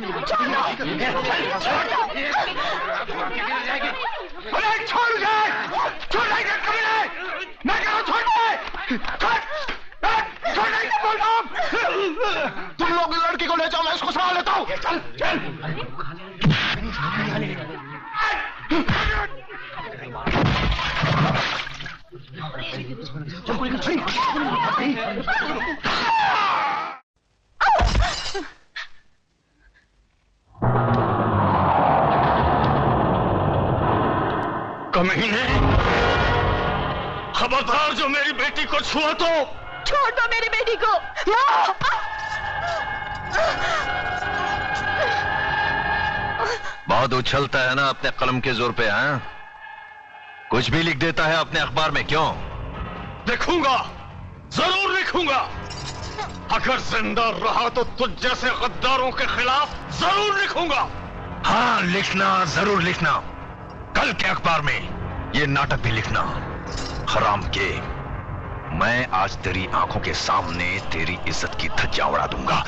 छोड़ जाए, छोड़ जाएगा कमीने, मैं कह रहा हूँ छोड़ दे, छोड़ जाएगा बोल रहा हूँ। तुम लोग लड़की को ले जाओ, मैं इसको संभाल लेता हूँ। चल चल। कमीने, खबरदार जो मेरी बेटी को छुआ तो छोड़ दो मेरी बेटी को। बहुत उछलता है ना अपने कलम के जोर पे, हाँ? कुछ भी लिख देता है अपने अखबार में, क्यों? लिखूंगा, जरूर लिखूंगा। अगर जिंदा रहा तो तुझ जैसे गद्दारों के खिलाफ जरूर लिखूंगा। हाँ, लिखना, जरूर लिखना। कल के अखबार में ये नाटक भी लिखना। हराम के, मैं आज तेरी आंखों के सामने तेरी इज्जत की धज्जियां उड़ा दूंगा।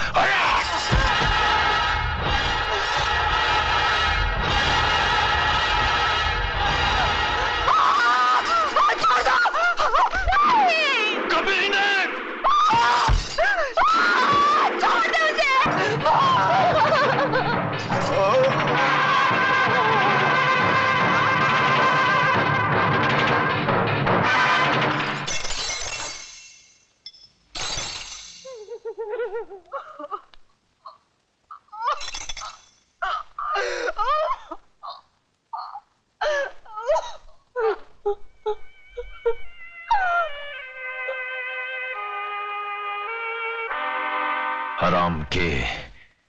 हराम के,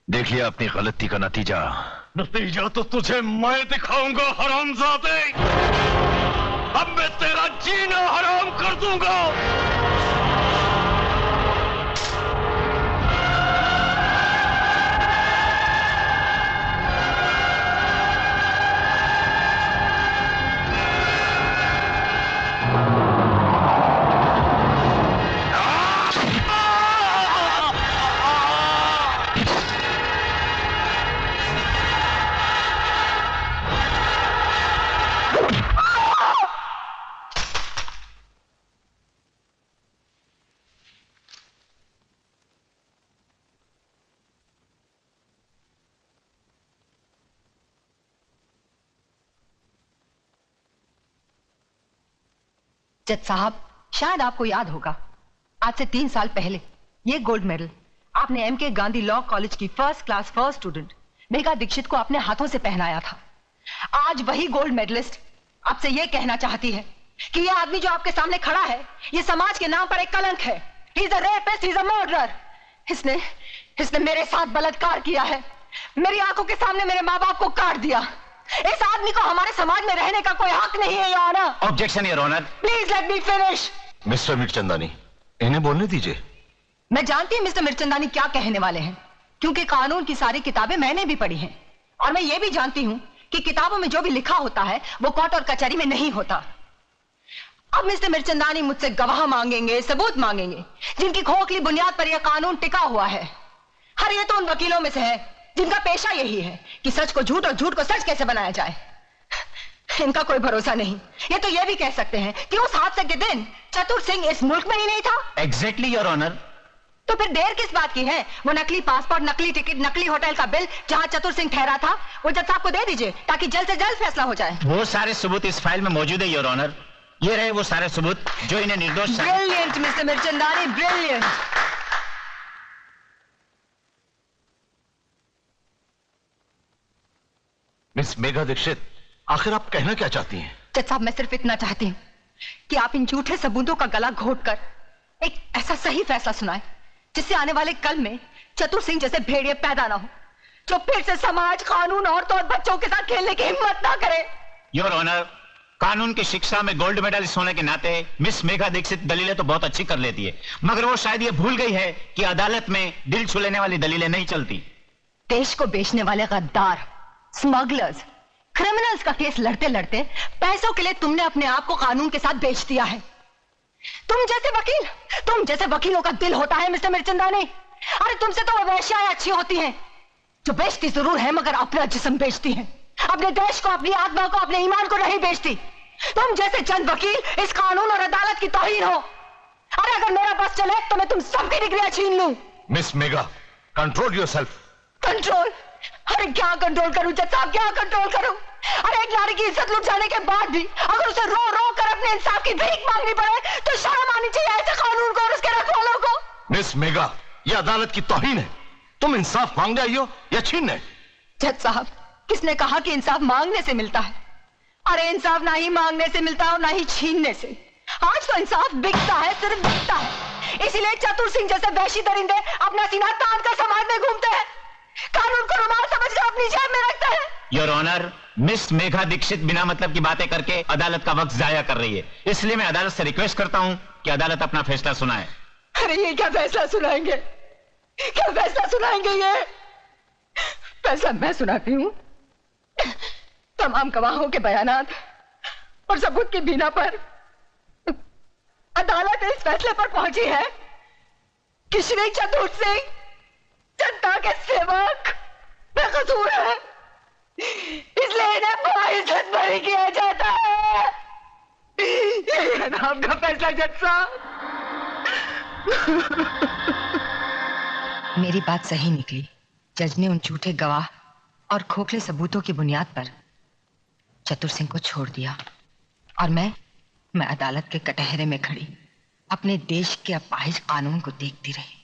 देख लिया अपनी गलती का नतीजा। नतीजा तो तुझे मैं दिखाऊंगा हरामजादे। अब मैं तेरा जीना हराम कर दूंगा। जज साहब, शायद आपको याद होगा, आज से 3 साल पहले ये गोल्ड मेडल आपने एमके गांधी लॉ कॉलेज की first class first student Megha Dikshit को अपने हाथों से पहनाया था। आज वही गोल्ड मेडलिस्ट आपसे ये कहना चाहती है कि ये आदमी जो आपके सामने खड़ा है, ये समाज के नाम पर एक कलंक है। He is a rapist, he is a murderer. इसने मेरे साथ बलात्कार किया है, मेरी आंखों के सामने मेरे माँ बाप को काट दिया। इस आदमी को हमारे समाज में रहने का कोई हक नहीं है, your honour. Objection, your honour. Please let me finish. Mister Mirchandani, इन्हें बोलने दीजिए। मैं जानती हूं मिस्टर मिर्चंदानी क्या कहने वाले हैं, क्योंकि कानून की सारी किताबें मैंने भी पढ़ी हैं, और मैं ये भी जानती हूं कि किताबों में जो भी लिखा होता है वो कोर्ट और कचहरी में नहीं होता। अब मिस्टर मिर्चंदानी मुझसे गवाह मांगेंगे, सबूत मांगेंगे, जिनकी खोखली बुनियाद पर यह कानून टिका हुआ है। हर ये तो उन वकीलों में से है जिनका पेशा यही है कि सच को झूठ और झूठ को सच कैसे बनाया जाए। इनका कोई भरोसा नहीं। ये तो ये भी कह सकते हैं कि उस हादसे के दिन चतुर सिंह इस मुल्क में ही नहीं था। Exactly your honour. तो फिर देर किस बात की है? वो नकली पासपोर्ट, नकली टिकट, नकली होटल का बिल जहां चतुर सिंह ठहरा था, वो जज साहब को दे दीजिए ताकि जल्द से जल्द फैसला हो जाए। वो सारे सबूत इस फाइल में मौजूद है योर ऑनर। ये रहे वो सारे सबूत जो इन्हें निर्दोष। Brilliant mister Mirchandani, brilliant. Miss Megha Dikshit, आखिर आप कहना क्या चाहती हैं? जज साहब, मैं सिर्फ इतना चाहती हूँ कि आप इन झूठे सबूतों का गला घोटकर एक ऐसा सही फैसला सुनाएं जिससे आने वाले कल में चतुर सिंह जैसे भेड़िए पैदा ना हो, जो फिर से समाज, कानून, औरतों और बच्चों के साथ खेलने की हिम्मत ना करे। योर ऑनर, कानून की शिक्षा में गोल्ड मेडलिस्ट होने के नाते मिस मेघा दीक्षित दलीलें तो बहुत अच्छी कर लेती है, मगर वो शायद ये भूल गई है कि अदालत में दिल छू लेने वाली दलीलें नहीं चलती। देश को बेचने वाले गद्दार, स्मगलर्स, क्रिमिनल्स का केस लड़ते लड़ते पैसों के लिए तुमने अपने आप को कानून के साथ बेच दिया है। तुम जैसे वकीलों का दिल होता है मिस्टर मिर्चंदानी। अरे तुमसे तो वैश्याएं अच्छी होती हैं। जो बेचती जरूर है मगर अपना जिस्म बेचती है, अपने देश को, अपनी आत्मा को, अपने ईमान को नहीं बेचती। तुम जैसे चंद वकील इस कानून और अदालत की तौहीन हो। अरे अगर मेरा बस चले तो मैं तुम सबकी डिग्रियां छीन लूं। Miss Megha, control yourself. Control? अरे क्या कंट्रोल करूं जज साहब, क्या कंट्रोल करूं? अरे एक नारी की इज्जत लुट जाने के बाद भी अगर उसे रो रो कर अपने इंसाफ की भीख मांगनी पड़े तो शर्म आनी चाहिए ऐसे कानून को और उसके रखवालों को। मिस मेघा, यह अदालत की तौहीन है। तुम इंसाफ मांगने आई हो या छीनने? जज साहब, किसने कहा कि इंसाफ मांगने से मिलता है? अरे इंसाफ ना ही मांगने से मिलता है और ना ही छीनने से। आज तो इंसाफ बिकता है, सिर्फ बिकता है। इसीलिए चतुर सिंह जैसे वैशी दरिंदे अपना सीना तान कर समाज में घूमते हैं, कानून को रुमाल समझकर अपनी जेब में रखते हैं। Your honour, miss Megha Dikshit बिना मतलब की बातें करके अदालत का वक्त जाया कर रही है, इसलिए मैं अदालत से रिक्वेस्ट करता हूं कि अदालत अपना फैसला सुनाए। अरे ये क्या फैसला सुनाएंगे? क्या फैसला सुनाएंगे? ये फैसला मैं सुनाती हूं। तमाम गवाहों के बयानात और सबूत की बिना पर अदालत इस फैसले पर पहुंची है कि श्री चतुर सिंह जनता के सेवक बेकसूर है, इसलिए इन्हें बाइज्जत बरी किया जाता है। ये नाम का फैसला जज साहब। मेरी बात सही निकली। जज ने उन झूठे गवाह और खोखले सबूतों की बुनियाद पर चतुर सिंह को छोड़ दिया और मैं अदालत के कटहरे में खड़ी अपने देश के अपाहिज कानून को देखती रही।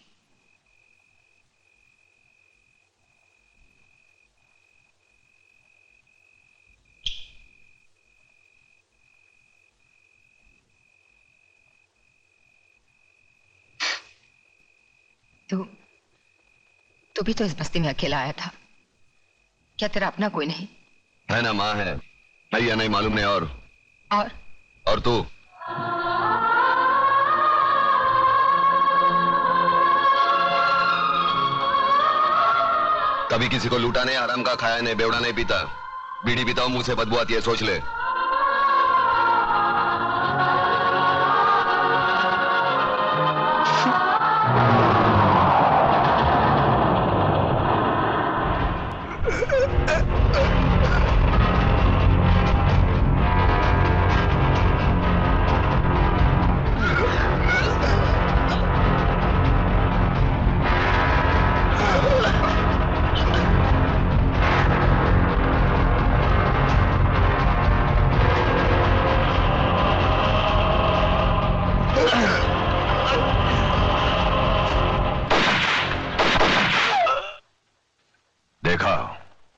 तू भी तो इस बस्ती में अकेला आया था, क्या तेरा अपना कोई नहीं? है ना, माँ है। मैं या नहीं मालूम नहीं। और तू? कभी किसी को लूटा नहीं, हराम का खाया नहीं, बेवड़ा नहीं पीता। बीड़ी पीता हूं, मुंह से बदबू आती है, सोच ले।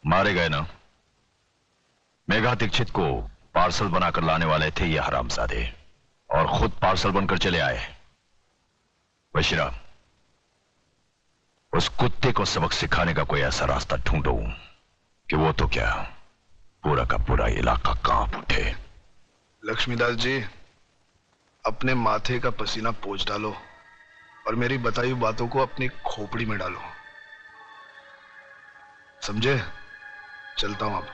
मारे गए ना? मेघा दीक्षित को पार्सल बनाकर लाने वाले थे ये हरामजादे और खुद पार्सल बनकर चले आए। बशीरा, उस कुत्ते को सबक सिखाने का कोई ऐसा रास्ता ढूंढो कि वो तो क्या पूरा का पूरा इलाका कांप उठे। लक्ष्मीदास जी, अपने माथे का पसीना पोंछ डालो और मेरी बताई हुई बातों को अपनी खोपड़ी में डालो, समझे? चलता हूं अब।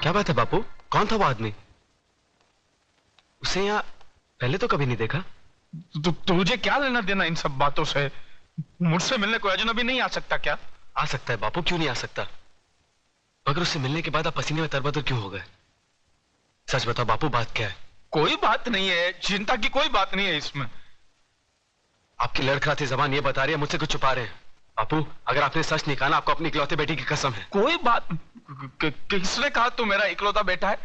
क्या बात है बापू, कौन था वो आदमी? उसे यहाँ पहले तो कभी नहीं देखा। तुझे क्या लेना देना इन सब बातों से? मुझसे मिलने कोई अजनबी नहीं आ सकता क्या? आ सकता है बापू, क्यों नहीं आ सकता? मगर उससे मिलने के बाद आप पसीने में तरबतर क्यों हो गए? सच बताओ बापू, बात क्या है? कोई बात नहीं है, चिंता की कोई बात नहीं है इसमें। आपकी लड़खड़ाती जबान ये बता रही है मुझसे कुछ छुपा रहे हैं। बापू, अगर आपने सच नहीं कहा ना, आपको अपनी इकलौते बेटी की कसम है। कोई बात किसने कहा तू मेरा इकलौता बेटा है?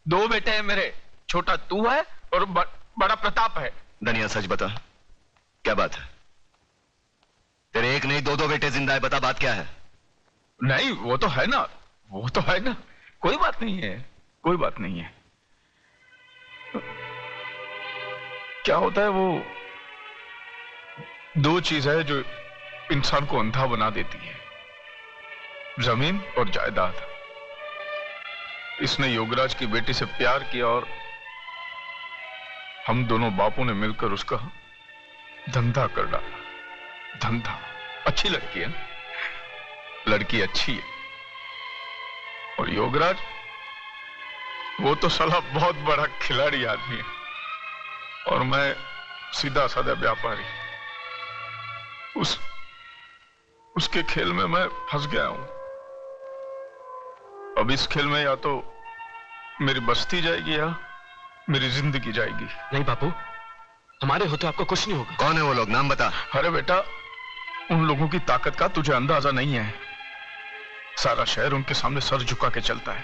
2 बेटे हैं मेरे, छोटा तू है और बड़ा प्रताप है। धनिया, सच बता, क्या बात है? तेरे एक नहीं 2 बेटे जिंदा है, बता बात क्या है? नहीं, वो तो है ना, वो तो है ना, कोई बात नहीं है, कोई बात नहीं है। क्या होता है, वो 2 चीज है जो इंसान को अंधा बना देती है, जमीन और जायदाद। इसने योगराज की बेटी से प्यार किया और हम दोनों बापों ने मिलकर उसका धंधा कर डाला। धंधा। अच्छी लड़की है, लड़की अच्छी है। और योगराज, वो तो साला बहुत बड़ा खिलाड़ी आदमी है और मैं सीधा साधा व्यापारी। उसके खेल में मैं फंस गया हूं। अब इस खेल में या तो मेरी बस्ती जाएगी या मेरी जिंदगी जाएगी। नहीं बापू, हमारे होते आपको कुछ नहीं होगा। कौन है वो लोग, नाम बता। अरे बेटा, उन लोगों की ताकत का तुझे अंदाजा नहीं है। सारा शहर उनके सामने सर झुका के चलता है।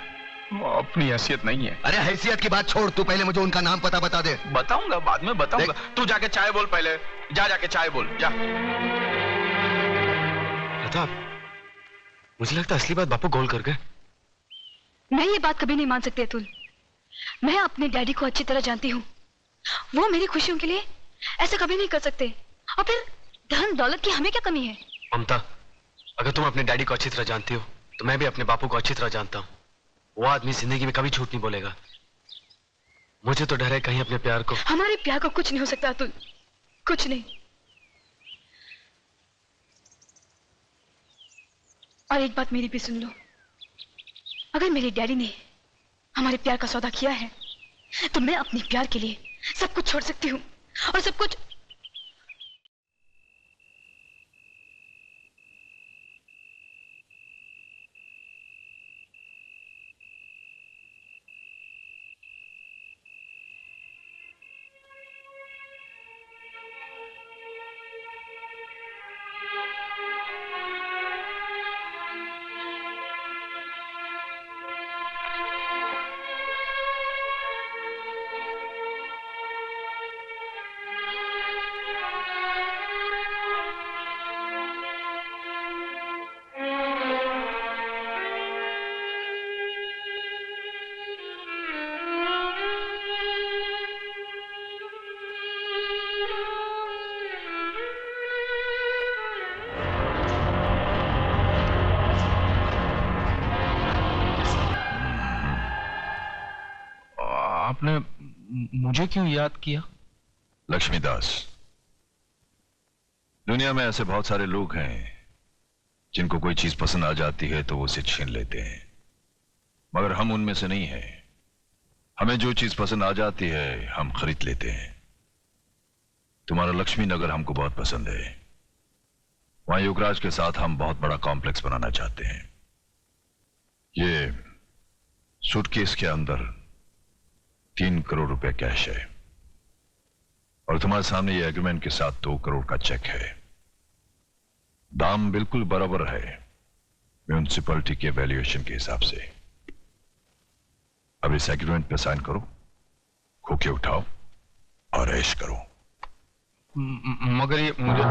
वो अपनी हैसियत नहीं है। अरे हैसियत की बात छोड़, तू पहले मुझे उनका नाम पता बता दे। बताऊंगा, बाद में बताऊंगा। तू जाके चाय बोल पहले। जाके चाय बोल, जा। प्रताप, मुझे लगता है असली बात बापू गोल कर गए। मैं ये बात कभी नहीं मान सकती अतुल। मैं अपने डैडी को अच्छी तरह जानती हूँ। वो मेरी खुशियों के लिए ऐसा कभी नहीं कर सकते। और फिर धन दौलत की हमें क्या कमी है? ममता, अगर तुम अपने डैडी को अच्छी तरह जानती हो तो मैं भी अपने बापू को अच्छी तरह जानता हूँ। वो आदमी जिंदगी में कभी झूठ नहीं बोलेगा। मुझे तो डर है कहीं अपने प्यार को। हमारे प्यार को कुछ नहीं हो सकता अतुल, कुछ नहीं। और एक बात मेरी भी सुन लो, अगर मेरे डैडी ने हमारे प्यार का सौदा किया है तो मैं अपने प्यार के लिए सब कुछ छोड़ सकती हूँ। और सब कुछ आपने मुझे क्यों याद किया? लक्ष्मीदास, दुनिया में ऐसे बहुत सारे लोग हैं जिनको कोई चीज पसंद आ जाती है तो वो उसे छीन लेते हैं, मगर हम उनमें से नहीं हैं। हमें जो चीज पसंद आ जाती है हम खरीद लेते हैं। तुम्हारा लक्ष्मी नगर हमको बहुत पसंद है। वहां युवराज के साथ हम बहुत बड़ा कॉम्प्लेक्स बनाना चाहते हैं। ये सूटकेस के अंदर 3 करोड़ रुपए कैश है और तुम्हारे सामने ये एग्रीमेंट के साथ 2 करोड़ का चेक है। दाम बिल्कुल बराबर है म्यूनिसिपैलिटी के वैल्यूएशन के हिसाब से। अब इस एग्रीमेंट पे साइन करो, खोके उठाओ और ऐश करो। मगर ये मुझे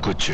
कुछ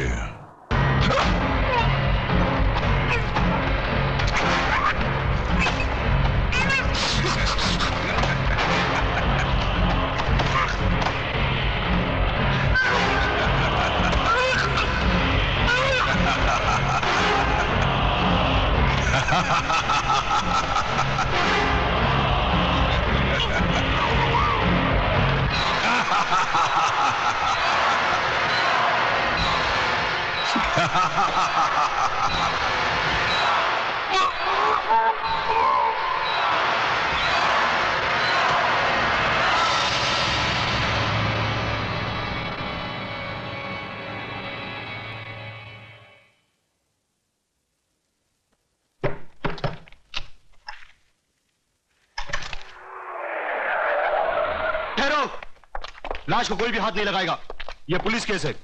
लाश को कोई भी हाथ नहीं लगाएगा। यह पुलिस केस है।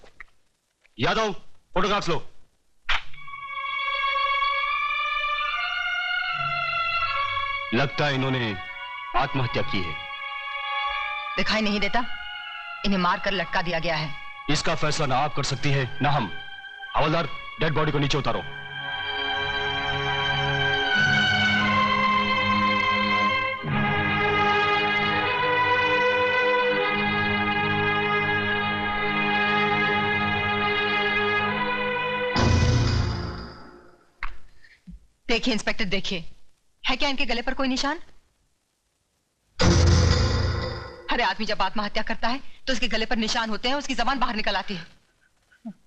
यादव, फोटोग्राफ्स लो। लगता है इन्होंने आत्महत्या की है। दिखाई नहीं देता? इन्हें मारकर लटका दिया गया है। इसका फैसला ना आप कर सकती है ना हम। हवलदार, डेड बॉडी को नीचे उतारो। देखिए इंस्पेक्टर, देखिए, है क्या इनके गले पर कोई निशान? हर आदमी जब आत्महत्या करता है तो उसके गले पर निशान होते हैं, उसकी जबान बाहर निकल आती है।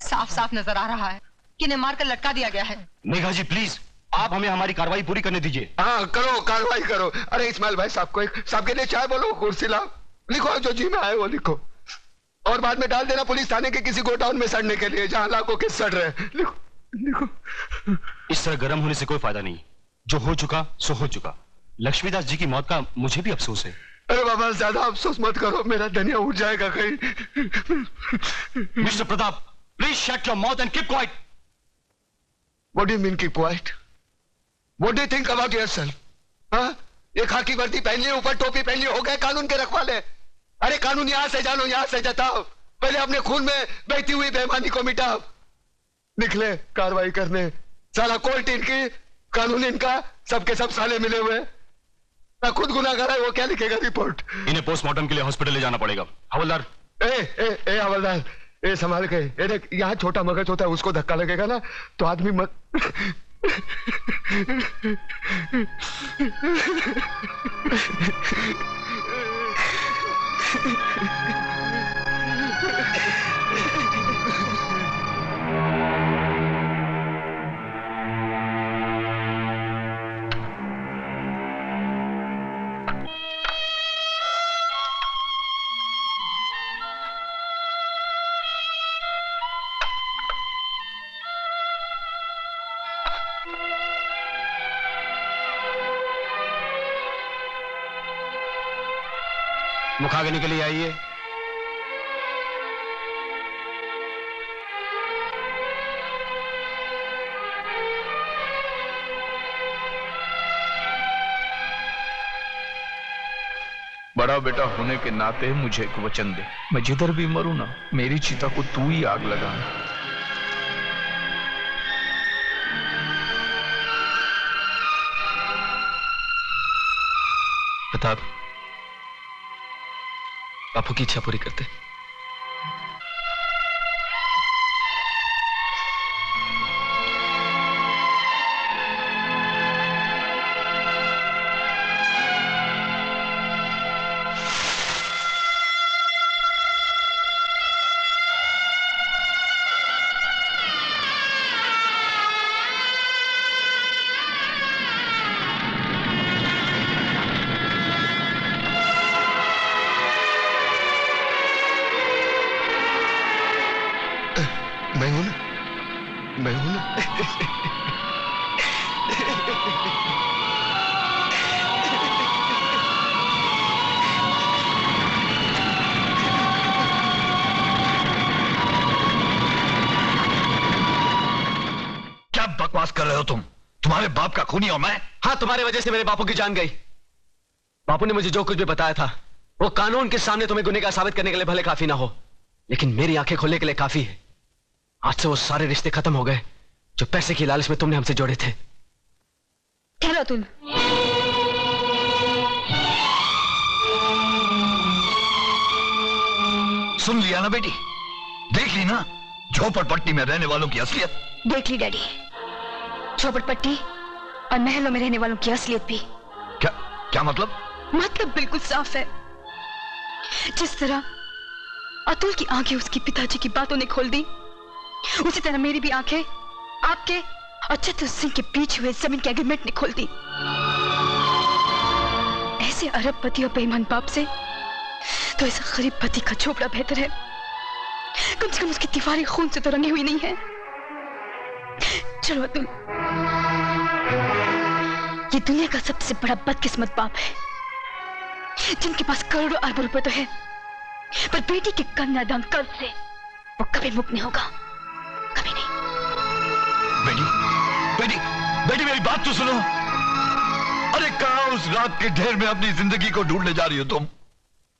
साफ साफ नजर आ रहा है कि इन्हें मारकर लटका दिया गया है। मेघा जी प्लीज, आप हमें हमारी कार्रवाई पूरी करने दीजिए। हाँ करो, कार्रवाई करो। अरे इस्माइल भाई साहब को साहब के लिए चाय बोलो, कुर्सी लाओ, लिखो जो जी में आए वो लिखो, और बाद में डाल देना पुलिस थाने के किसी गोडाउन में सड़ने के लिए जहां लाखों के सड़ रहे। लिखो लिखो। इस तरह गर्म होने से कोई फायदा नहीं, जो हो चुका सो हो चुका। लक्ष्मीदास जी की मौत का मुझे भी अफसोस है। अरे बाबा ज्यादा अफसोस मत करो, मेरा धनिया उठ जाएगा कहीं। Mister Pratap, please shut your mouth and keep quiet. What do you mean keep quiet? What do you think about yourself? हाँ, ये खाकी वर्दी पहन ली, ऊपर टोपी पहन ली, हो गए कानून के रखवाले। अरे कानून यहां से जानो, यहां से जताओ, पहले अपने खून में बहती हुई बेईमानी को मिटाओ। निकले कार्रवाई करने, साला कोर्ट इनकी, कानून इनका, सबके सब साले मिले हुए। मैं खुद गुनाहगार है, वो क्या लिखेगा रिपोर्ट? इन्हें पोस्टमार्टम के लिए हॉस्पिटल ले जाना पड़ेगा। हवलदार, ए हवलदार, ए संभाल के। ए देख, यहाँ छोटा मगज होता है, उसको धक्का लगेगा ना तो आदमी मत। मुखाग्नि के लिए आइए। बड़ा बेटा होने के नाते मुझे एक वचन दे, मैं जिधर भी मरूं ना, मेरी चिता को तू ही आग लगाना। प्रताप, बापू की इच्छा पूरी करते। मैं हूं ना, मैं हूं ना। क्या बकवास कर रहे हो तुम? तुम्हारे बाप का खूनी हूं मैं? हाँ, तुम्हारे वजह से मेरे बापू की जान गई। बापू ने मुझे जो कुछ भी बताया था वो कानून के सामने तुम्हें गुनहगार साबित करने के लिए भले काफी ना हो, लेकिन मेरी आंखें खोलने के लिए काफी है। आज से वो सारे रिश्ते खत्म हो गए जो पैसे की लालच में तुमने हमसे जोड़े थे। ठहरो अतुल। सुन लिया ना बेटी, देख ली ना झोपड़पट्टी में रहने वालों की असलियत। देख ली डैडी, झोपड़पट्टी और महलों में रहने वालों की असलियत भी। क्या क्या मतलब? मतलब बिल्कुल साफ है। जिस तरह अतुल की आंखें उसकी पिताजी की बातों ने खोल दी, उसी तरह मेरी भी आंखें आपके और चतुर सिंह के बीच हुए जमीन के एग्रीमेंट ने खोल दी। ऐसे अरबपति और बेईमान बाप से तो ऐसा गरीब पति का झोपड़ा बेहतर है। कम से कम उसकी दीवारें खून से तो रंगी हुई नहीं है। चलो अतुल, ये दुनिया का सबसे बड़ा बदकिस्मत बाप है जिनके पास करोड़ों अरबों रुपए तो है, पर बेटी के कन्यादान कर्ज से वो कभी मुक्त नहीं होगा, कभी नहीं। बेटी बेटी बेटी मेरी बात तो सुनो। अरे कहां उस रात के ढेर में अपनी जिंदगी को ढूंढने जा रही हो तुम?